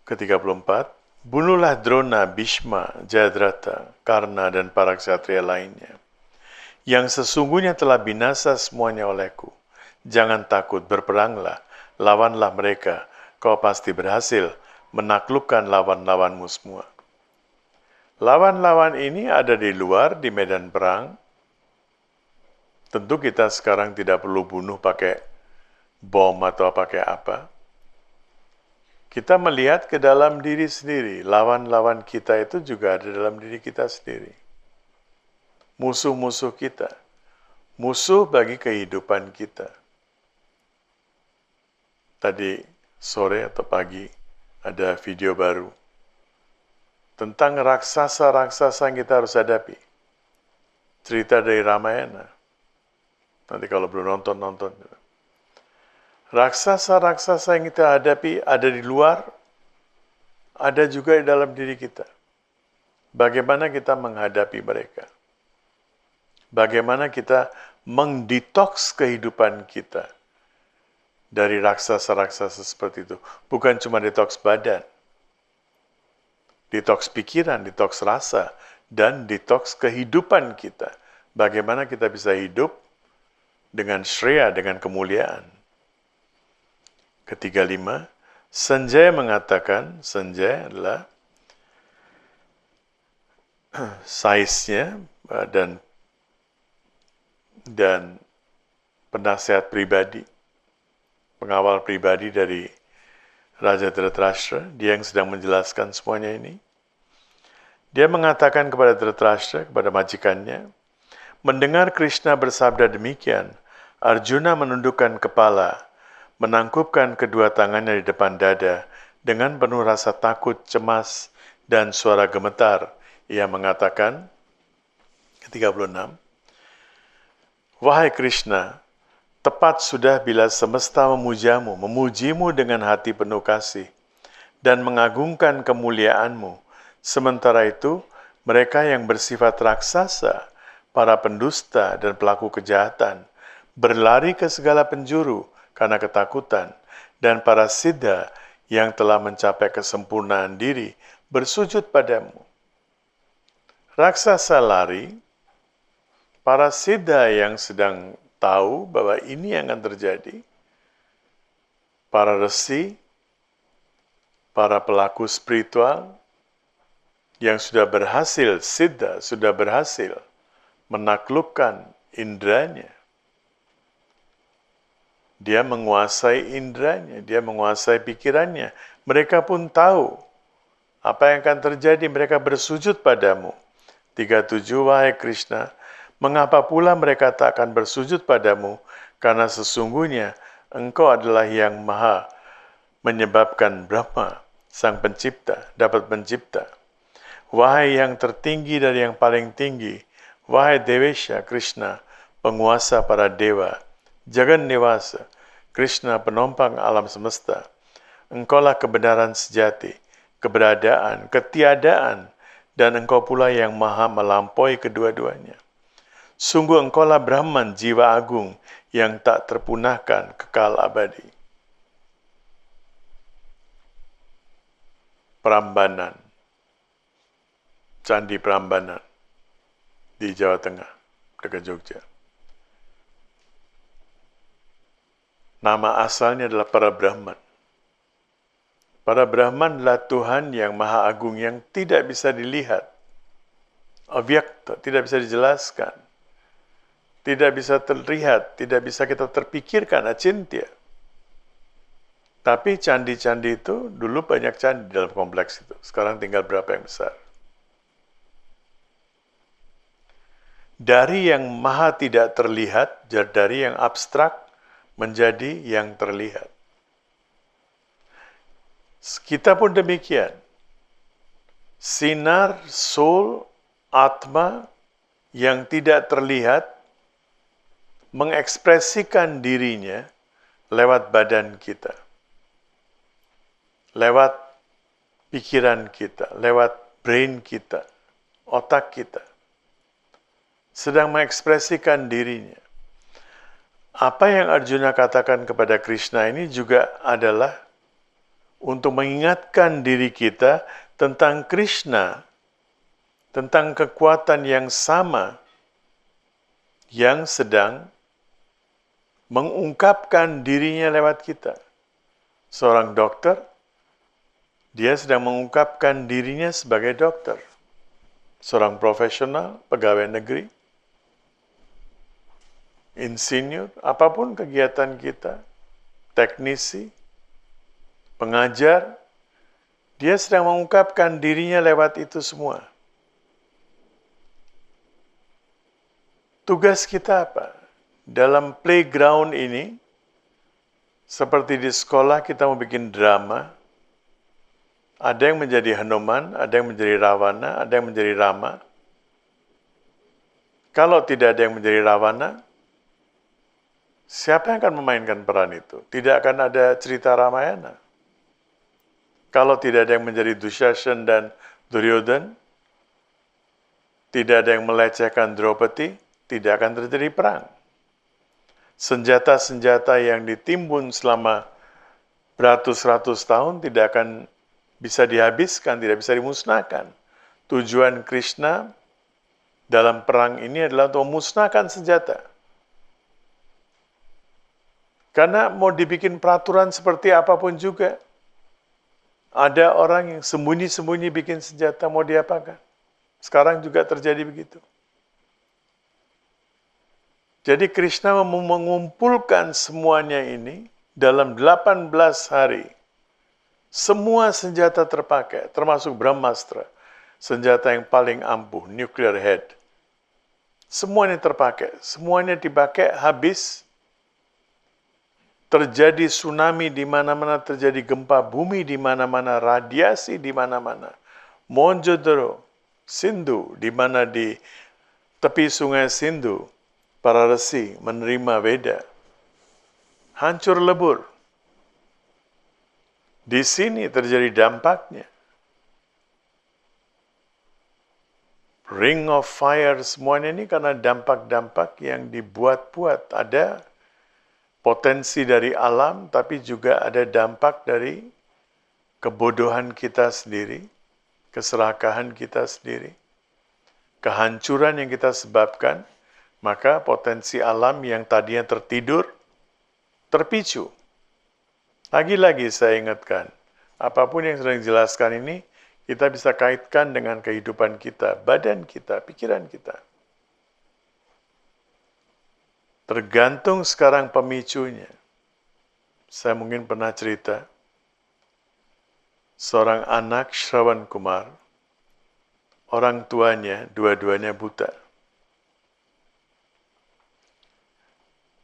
ke-34, bunuhlah Drona, Bhishma, Jayadrata, Karna, dan para ksatria lainnya, yang sesungguhnya telah binasa semuanya olehku. Jangan takut, berperanglah, lawanlah mereka, kau pasti berhasil menaklukkan lawan-lawanmu semua. Lawan-lawan ini ada di luar, di medan perang. Tentu kita sekarang tidak perlu bunuh pakai bom atau pakai apa. Kita melihat ke dalam diri sendiri. Lawan-lawan kita itu juga ada dalam diri kita sendiri. Musuh-musuh kita. Musuh bagi kehidupan kita. Tadi sore atau pagi ada video baru tentang raksasa-raksasa yang kita harus hadapi. Cerita dari Ramayana. Nanti kalau belum nonton. Raksasa-raksasa yang kita hadapi ada di luar, ada juga di dalam diri kita. Bagaimana kita menghadapi mereka? Bagaimana kita mendetoks kehidupan kita dari raksasa-raksasa seperti itu? Bukan cuma detoks badan, detoks pikiran, detoks rasa, dan detoks kehidupan kita. Bagaimana kita bisa hidup dengan shreya, dengan kemuliaan. Ke-35, Sanjaya mengatakan, Sanjaya adalah saiznya dan penasihat pribadi, pengawal pribadi dari Raja Dhritarashtra, dia yang sedang menjelaskan semuanya ini. Dia mengatakan kepada Dhritarashtra, kepada majikannya, mendengar Krishna bersabda demikian, Arjuna menundukkan kepala, menangkupkan kedua tangannya di depan dada, dengan penuh rasa takut, cemas, dan suara gemetar. Ia mengatakan, ke-36, Wahai Krishna, tepat sudah bila semesta memujimu dengan hati penuh kasih, dan mengagungkan kemuliaanmu. Sementara itu, mereka yang bersifat raksasa, para pendusta dan pelaku kejahatan, berlari ke segala penjuru karena ketakutan, dan para siddha yang telah mencapai kesempurnaan diri bersujud padamu. Raksasa lari, para siddha yang sedang tahu bahwa ini yang akan terjadi, para resi, para pelaku spiritual yang sudah berhasil, siddha sudah berhasil menaklukkan indranya. Dia menguasai indranya, dia menguasai pikirannya. Mereka pun tahu apa yang akan terjadi, mereka bersujud padamu. 37, wahai Krishna, mengapa pula mereka tak akan bersujud padamu? Karena sesungguhnya engkau adalah yang maha menyebabkan Brahma, sang pencipta, dapat mencipta. Wahai yang tertinggi dari yang paling tinggi, wahai Devesha Krishna, penguasa para dewa, Jagan Nivasa, Krishna penompang alam semesta. Engkaulah kebenaran sejati, keberadaan, ketiadaan, dan engkau pula yang maha melampaui kedua-duanya. Sungguh engkaulah Brahman, jiwa agung, yang tak terpunahkan, kekal abadi. Prambanan, Candi Prambanan di Jawa Tengah, dekat Jogja. Nama asalnya adalah para Brahman. Para Brahman adalah Tuhan yang maha agung yang tidak bisa dilihat. Avyakta, tidak bisa dijelaskan. Tidak bisa terlihat, tidak bisa kita terpikirkan, acintya. Tapi candi-candi itu, dulu banyak candi dalam kompleks itu. Sekarang tinggal berapa yang besar. Dari yang maha tidak terlihat, dari yang abstrak, menjadi yang terlihat. Kita pun demikian. Sinar, soul, atma yang tidak terlihat mengekspresikan dirinya lewat badan kita, lewat pikiran kita, lewat brain kita, otak kita, sedang mengekspresikan dirinya. Apa yang Arjuna katakan kepada Krishna ini juga adalah untuk mengingatkan diri kita tentang Krishna, tentang kekuatan yang sama yang sedang mengungkapkan dirinya lewat kita. Seorang dokter, dia sedang mengungkapkan dirinya sebagai dokter. Seorang profesional, pegawai negeri, insinyur, apapun kegiatan kita, teknisi, pengajar, dia sedang mengungkapkan dirinya lewat itu semua. Tugas kita apa? Dalam playground ini, seperti di sekolah kita mau bikin drama, ada yang menjadi Hanuman, ada yang menjadi Rawana, ada yang menjadi Rama. Kalau tidak ada yang menjadi Rawana, siapa yang akan memainkan peran itu? Tidak akan ada cerita Ramayana. Kalau tidak ada yang menjadi Dushasana dan Duryodhana, tidak ada yang melecehkan Draupadi, tidak akan terjadi perang. Senjata-senjata yang ditimbun selama beratus-ratus tahun tidak akan bisa dihabiskan, tidak bisa dimusnahkan. Tujuan Krishna dalam perang ini adalah untuk memusnahkan senjata. Karena mau dibikin peraturan seperti apapun juga, ada orang yang sembunyi-sembunyi bikin senjata, mau diapakan. Sekarang juga terjadi begitu. Jadi Krishna mengumpulkan semuanya ini dalam 18 hari. Semua senjata terpakai, termasuk Brahmastra, senjata yang paling ampuh, nuclear head. Semuanya terpakai, semuanya dipakai habis. Terjadi tsunami di mana-mana, terjadi gempa bumi di mana-mana, radiasi di mana-mana. Mohenjo-daro, Sindhu, di mana di tepi sungai Sindhu, para resi menerima Veda. Hancur lebur. Di sini terjadi dampaknya. Ring of Fire, semuanya ini karena dampak-dampak yang dibuat-buat. Ada potensi dari alam, tapi juga ada dampak dari kebodohan kita sendiri, keserakahan kita sendiri, kehancuran yang kita sebabkan, maka potensi alam yang tadinya tertidur, terpicu. Lagi-lagi saya ingatkan, apapun yang sedang dijelaskan ini, kita bisa kaitkan dengan kehidupan kita, badan kita, pikiran kita. Tergantung sekarang pemicunya. Saya mungkin pernah cerita, seorang anak Shravan Kumar, orang tuanya dua-duanya buta.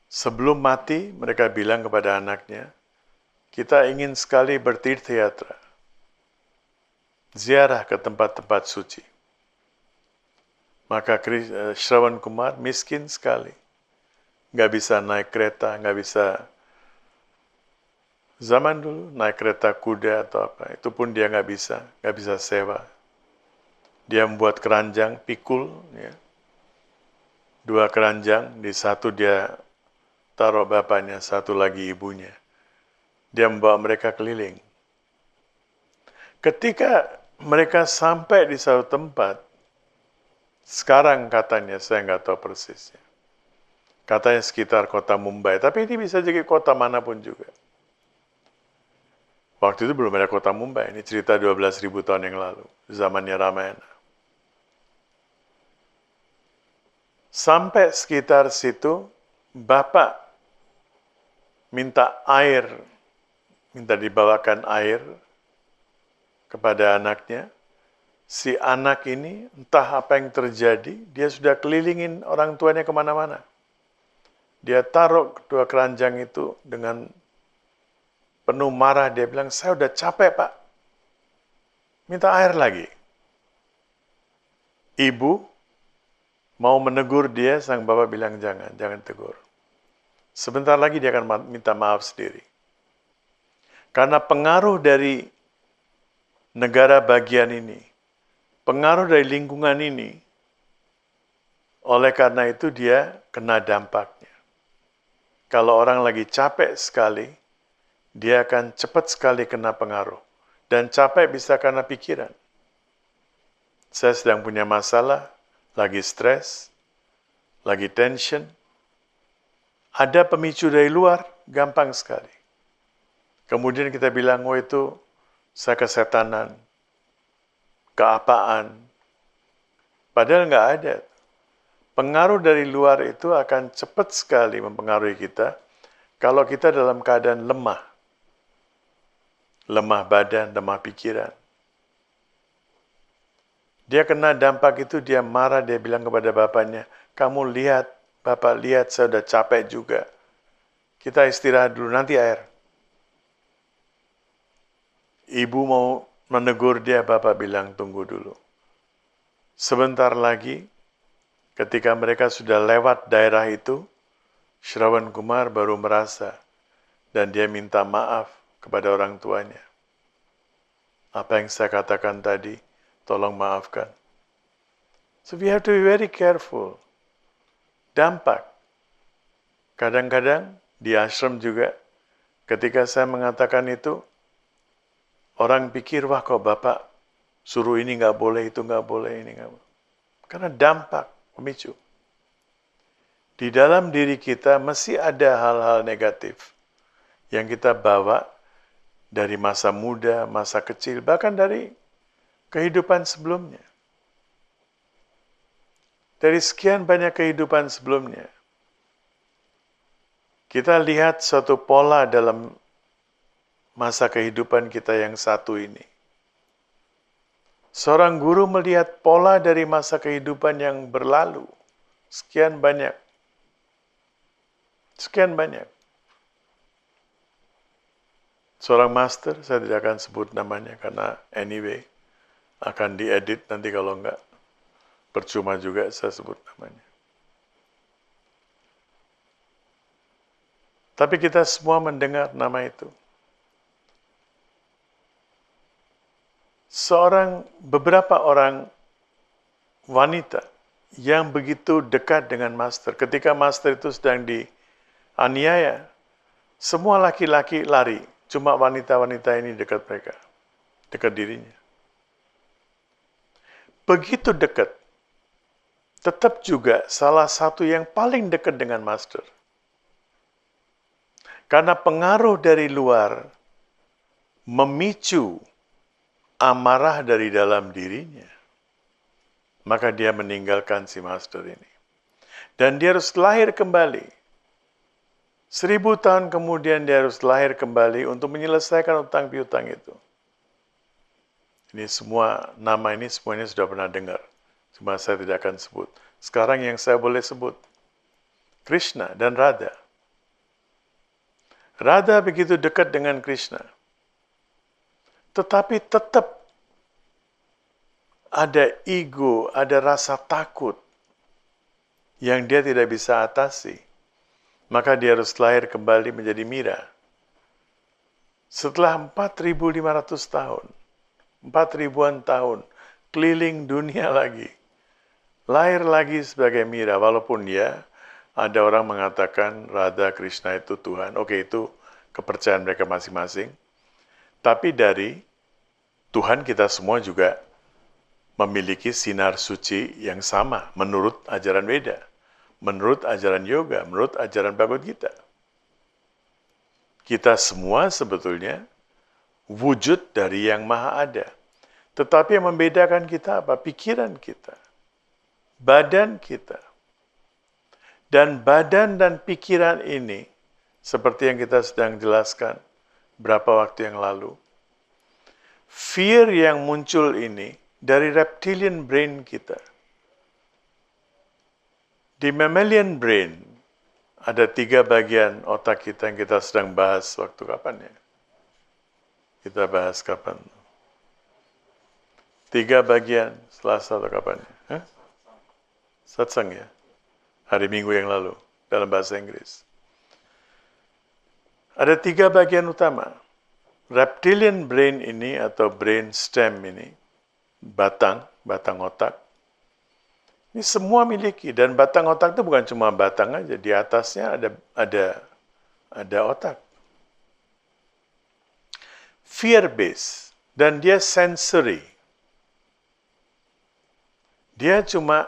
Sebelum mati, mereka bilang kepada anaknya, kita ingin sekali bertirtha-yatra, ziarah ke tempat-tempat suci. Maka Shravan Kumar miskin sekali. Nggak bisa naik kereta, nggak bisa, zaman dulu naik kereta kuda atau apa, itu pun dia nggak bisa sewa. Dia membuat keranjang, pikul, ya. 2 keranjang, di satu dia taruh bapaknya, satu lagi ibunya. Dia membawa mereka keliling. Ketika mereka sampai di satu tempat, sekarang katanya, saya nggak tahu persisnya, katanya sekitar kota Mumbai, tapi ini bisa jadi kota manapun juga. Waktu itu belum ada kota Mumbai, ini cerita 12.000 tahun yang lalu, zamannya Ramayana. Sampai sekitar situ, bapak minta dibawakan air kepada anaknya. Si anak ini, entah apa yang terjadi, dia sudah kelilingin orang tuanya kemana-mana. Dia taruh 2 keranjang itu dengan penuh marah. Dia bilang, saya udah capek pak, minta air lagi. Ibu mau menegur dia, sang bapak bilang jangan tegur. Sebentar lagi dia akan minta maaf sendiri. Karena pengaruh dari negara bagian ini, pengaruh dari lingkungan ini, oleh karena itu dia kena dampaknya. Kalau orang lagi capek sekali, dia akan cepat sekali kena pengaruh. Dan capek bisa karena pikiran. Saya sedang punya masalah, lagi stres, lagi tension. Ada pemicu dari luar, gampang sekali. Kemudian kita bilang, oh itu saya kesetanan, keapaan. Padahal nggak ada. Pengaruh dari luar itu akan cepat sekali mempengaruhi kita kalau kita dalam keadaan lemah. Lemah badan, lemah pikiran. Dia kena dampak itu, dia marah, dia bilang kepada bapaknya, kamu lihat, bapak lihat, saya udah capek juga. Kita istirahat dulu, nanti air. Ibu mau menegur dia, bapak bilang tunggu dulu. Sebentar lagi, ketika mereka sudah lewat daerah itu, Shravan Kumar baru merasa dan dia minta maaf kepada orang tuanya. Apa yang saya katakan tadi, tolong maafkan. So we have to be very careful. Dampak. Kadang-kadang di ashram juga, ketika saya mengatakan itu, orang pikir, wah kok bapak suruh ini nggak boleh, itu nggak boleh, ini nggak boleh. Karena dampak pemicu. Di dalam diri kita masih ada hal-hal negatif yang kita bawa dari masa muda, masa kecil, bahkan dari kehidupan sebelumnya. Dari sekian banyak kehidupan sebelumnya, kita lihat suatu pola dalam masa kehidupan kita yang satu ini. Seorang guru melihat pola dari masa kehidupan yang berlalu. Sekian banyak. Sekian banyak. Seorang master, saya tidak akan sebut namanya karena anyway, akan diedit nanti kalau enggak, percuma juga saya sebut namanya. Tapi kita semua mendengar nama itu. Beberapa orang wanita yang begitu dekat dengan master. Ketika master itu sedang dianiaya, semua laki-laki lari. Cuma wanita-wanita ini dekat mereka. Dekat dirinya. Begitu dekat. Tetap juga salah satu yang paling dekat dengan master. Karena pengaruh dari luar memicu amarah dari dalam dirinya, maka dia meninggalkan si master ini. Dan dia harus lahir kembali. 1000 tahun kemudian dia harus lahir kembali untuk menyelesaikan utang piutang itu. Ini semua, nama ini semuanya sudah pernah dengar. Cuma saya tidak akan sebut. Sekarang yang saya boleh sebut, Krishna dan Radha. Radha begitu dekat dengan Krishna. Tetapi tetap ada ego, ada rasa takut yang dia tidak bisa atasi. Maka dia harus lahir kembali menjadi Mira. Setelah 4.500 tahun, 4.000-an tahun, keliling dunia lagi. Lahir lagi sebagai Mira, walaupun ya ada orang mengatakan Radha Krishna itu Tuhan. Oke, itu kepercayaan mereka masing-masing. Tapi dari Tuhan kita semua juga memiliki sinar suci yang sama menurut ajaran Weda, menurut ajaran yoga, menurut ajaran Bhagavad Gita. Kita semua sebetulnya wujud dari yang maha ada. Tetapi yang membedakan kita apa? Pikiran kita, badan kita. Dan badan dan pikiran ini, seperti yang kita sedang jelaskan berapa waktu yang lalu, fear yang muncul ini dari reptilian brain kita. Di mammalian brain, ada 3 bagian otak kita yang kita sedang bahas waktu kapan ya? Kita bahas kapan? 3 bagian, Selasa atau kapan ya? Satsang ya? Hari Minggu yang lalu, dalam bahasa Inggris. Ada 3 bagian utama. Reptilian brain ini atau brain stem ini, batang otak, ini semua miliki. Dan batang otak itu bukan cuma batang aja, di atasnya ada otak. fear-based, dan dia sensory. Dia cuma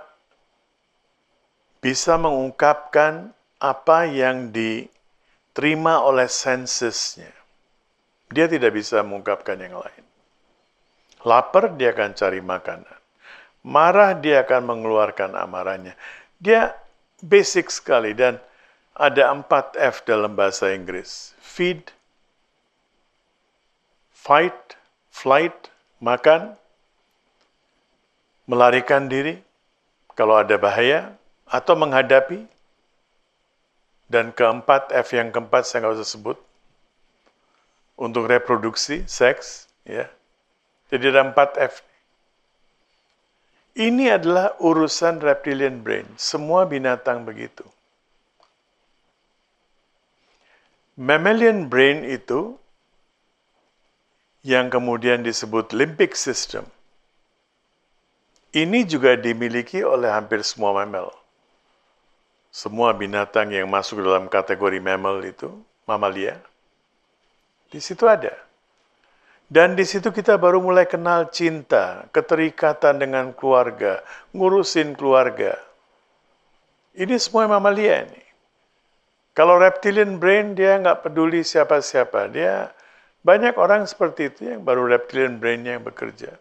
bisa mengungkapkan apa yang diterima oleh sensesnya. Dia tidak bisa mengungkapkan yang lain. Lapar, dia akan cari makanan. Marah, dia akan mengeluarkan amarahnya. Dia basic sekali, dan ada 4 F dalam bahasa Inggris. Feed, fight, flight, makan, melarikan diri kalau ada bahaya, atau menghadapi. Dan keempat, F yang keempat saya nggak usah sebut. Untuk reproduksi, seks, ya. Jadi ada 4 F. Ini adalah urusan reptilian brain. Semua binatang begitu. Mammalian brain itu yang kemudian disebut limbic system. Ini juga dimiliki oleh hampir semua mammal. Semua binatang yang masuk dalam kategori mammal itu, mamalia, di situ ada. Dan di situ kita baru mulai kenal cinta, keterikatan dengan keluarga, ngurusin keluarga. Ini semua mamalia ini. Kalau reptilian brain, dia nggak peduli siapa-siapa. Dia banyak orang seperti itu yang baru reptilian brain-nya yang bekerja.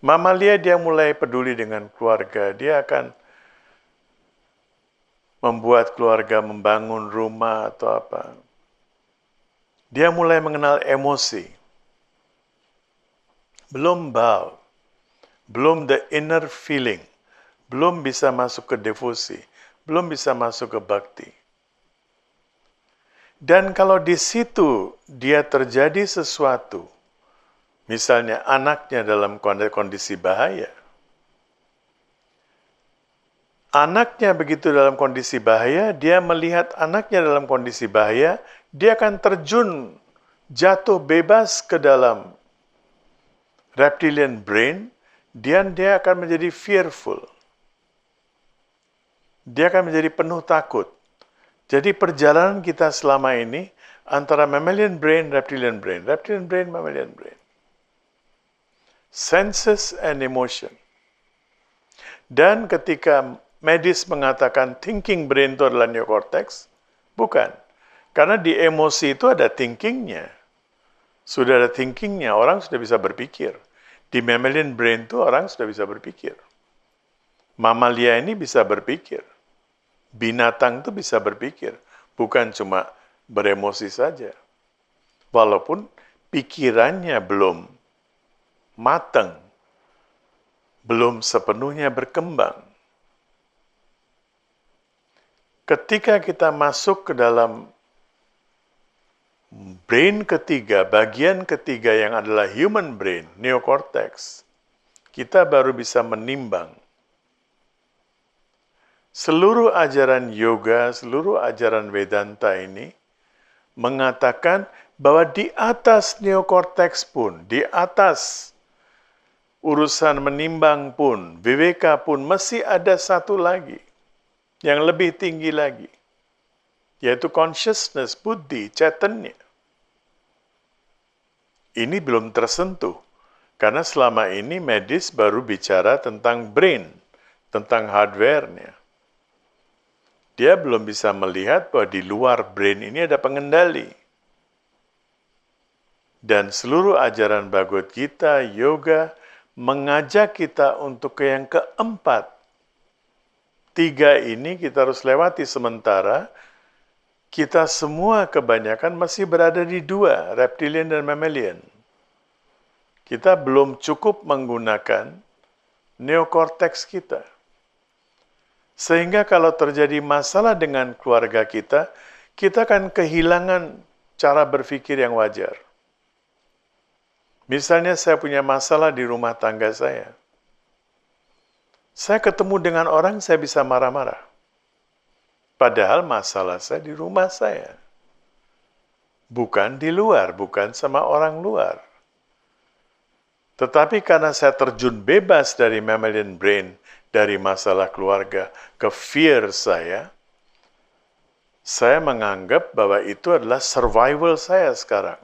Mamalia dia mulai peduli dengan keluarga. Dia akan membuat keluarga, membangun rumah atau apa. Dia mulai mengenal emosi. Belum bau. Belum the inner feeling. Belum bisa masuk ke devosi. Belum bisa masuk ke bakti. Dan kalau di situ dia terjadi sesuatu, misalnya anaknya dalam kondisi bahaya, anaknya begitu dalam kondisi bahaya, dia melihat anaknya dalam kondisi bahaya, dia akan terjun, jatuh bebas ke dalam reptilian brain, dan dia akan menjadi fearful. Dia akan menjadi penuh takut. Jadi perjalanan kita selama ini antara mammalian brain, reptilian brain, mammalian brain. Senses and emotion. Dan ketika medis mengatakan thinking brain itu adalah neocortex, bukan. Karena di emosi itu ada thinkingnya. Sudah ada thinkingnya, orang sudah bisa berpikir. Di mammalian brain itu orang sudah bisa berpikir. Mamalia ini bisa berpikir. Binatang itu bisa berpikir. Bukan cuma beremosi saja. Walaupun pikirannya belum matang. Belum sepenuhnya berkembang. Ketika kita masuk ke dalam brain ketiga, bagian ketiga yang adalah human brain, neocortex, kita baru bisa menimbang. Seluruh ajaran yoga, seluruh ajaran Vedanta ini mengatakan bahwa di atas neocortex pun, di atas urusan menimbang pun, viveka pun, masih ada satu lagi yang lebih tinggi lagi, yaitu consciousness, buddhi, chaitanya. Ini belum tersentuh, karena selama ini medis baru bicara tentang brain, tentang hardware-nya. Dia belum bisa melihat bahwa di luar brain ini ada pengendali. Dan seluruh ajaran Bhagavad Gita, yoga, mengajak kita untuk ke yang keempat. 3 ini kita harus lewati sementara kita semua kebanyakan masih berada di 2, reptilian dan mammalian. Kita belum cukup menggunakan neocortex kita. Sehingga kalau terjadi masalah dengan keluarga kita akan kehilangan cara berpikir yang wajar. Misalnya saya punya masalah di rumah tangga saya. Saya ketemu dengan orang, saya bisa marah-marah. Padahal masalah saya di rumah saya. Bukan di luar, bukan sama orang luar. Tetapi karena saya terjun bebas dari mammalian brain, dari masalah keluarga ke fear saya menganggap bahwa itu adalah survival saya sekarang.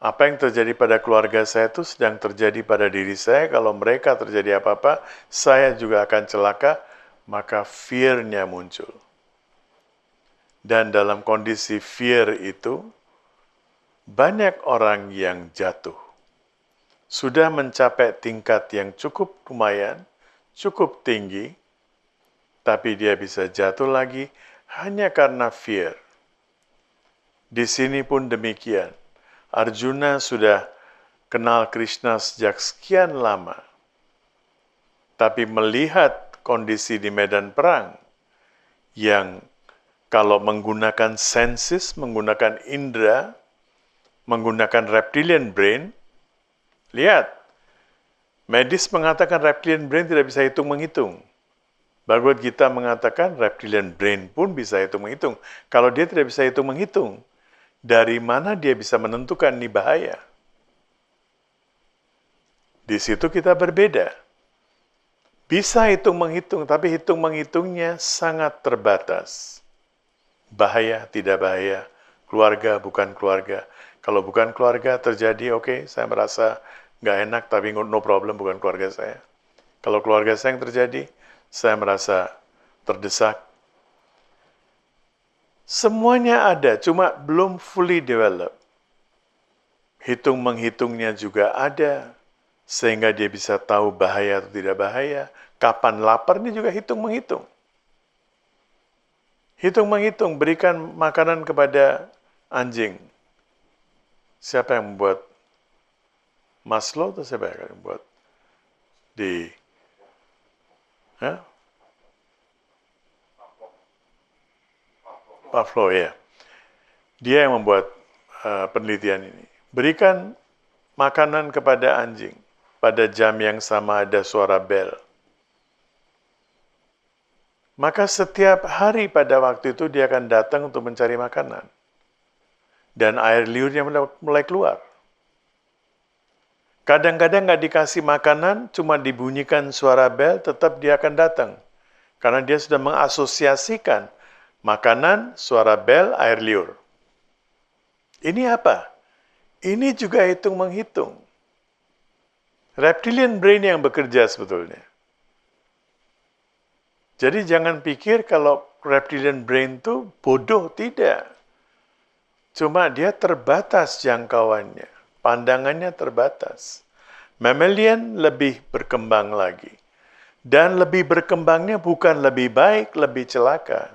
Apa yang terjadi pada keluarga saya itu sedang terjadi pada diri saya. Kalau mereka terjadi apa-apa, saya juga akan celaka, maka fear-nya muncul. Dan dalam kondisi fear itu, banyak orang yang jatuh. Sudah mencapai tingkat yang cukup lumayan, cukup tinggi, tapi dia bisa jatuh lagi hanya karena fear. Di sini pun demikian. Arjuna sudah kenal Krishna sejak sekian lama. Tapi melihat kondisi di medan perang yang kalau menggunakan senses, menggunakan indera, menggunakan reptilian brain, lihat, medis mengatakan reptilian brain tidak bisa hitung-menghitung. Bhagavad Gita mengatakan reptilian brain pun bisa hitung-menghitung. Kalau dia tidak bisa hitung-menghitung, dari mana dia bisa menentukan ini bahaya? Di situ kita berbeda. Bisa hitung-menghitung, tapi hitung-menghitungnya sangat terbatas. Bahaya, tidak bahaya. Keluarga, bukan keluarga. Kalau bukan keluarga terjadi, oke, saya merasa nggak enak, tapi no problem, bukan keluarga saya. Kalau keluarga saya yang terjadi, saya merasa terdesak. Semuanya ada, cuma belum fully develop. Hitung-menghitungnya juga ada, sehingga dia bisa tahu bahaya atau tidak bahaya. Kapan lapar, ini juga hitung-menghitung. Hitung-menghitung, berikan makanan kepada anjing. Siapa yang membuat? Maslow atau siapa yang membuat? Pavlov, ya. Dia yang membuat penelitian ini. Berikan makanan kepada anjing. Pada jam yang sama ada suara bel. Maka setiap hari pada waktu itu dia akan datang untuk mencari makanan. Dan air liurnya mulai keluar. Kadang-kadang nggak dikasih makanan, cuma dibunyikan suara bel, tetap dia akan datang. Karena dia sudah mengasosiasikan makanan, suara bel, air liur. Ini apa? Ini juga hitung-menghitung. Reptilian brain yang bekerja sebetulnya. Jadi jangan pikir kalau reptilian brain itu bodoh, tidak. Cuma dia terbatas jangkauannya, pandangannya terbatas. Mammalian lebih berkembang lagi. Dan lebih berkembangnya bukan lebih baik, lebih celaka.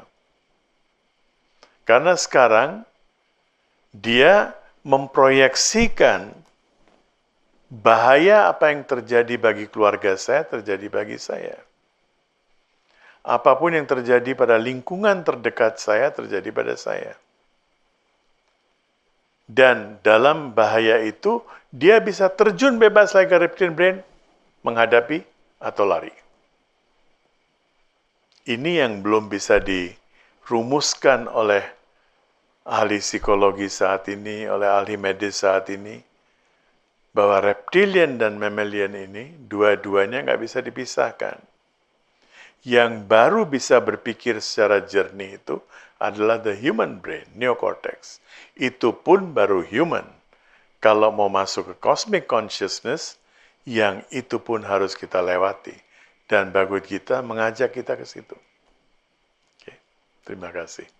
Karena sekarang dia memproyeksikan bahaya apa yang terjadi bagi keluarga saya, terjadi bagi saya. Apapun yang terjadi pada lingkungan terdekat saya, terjadi pada saya. Dan dalam bahaya itu, dia bisa terjun bebas lagi ke reptilian brain, menghadapi atau lari. Ini yang belum bisa dirumuskan oleh ahli psikologi saat ini, oleh ahli medis saat ini, bahwa reptilian dan mammalian ini, dua-duanya nggak bisa dipisahkan. Yang baru bisa berpikir secara jernih itu adalah the human brain, neocortex. Itu pun baru human. Kalau mau masuk ke cosmic consciousness, yang itu pun harus kita lewati. Dan Bhagavad Gita mengajak kita ke situ. Oke, terima kasih.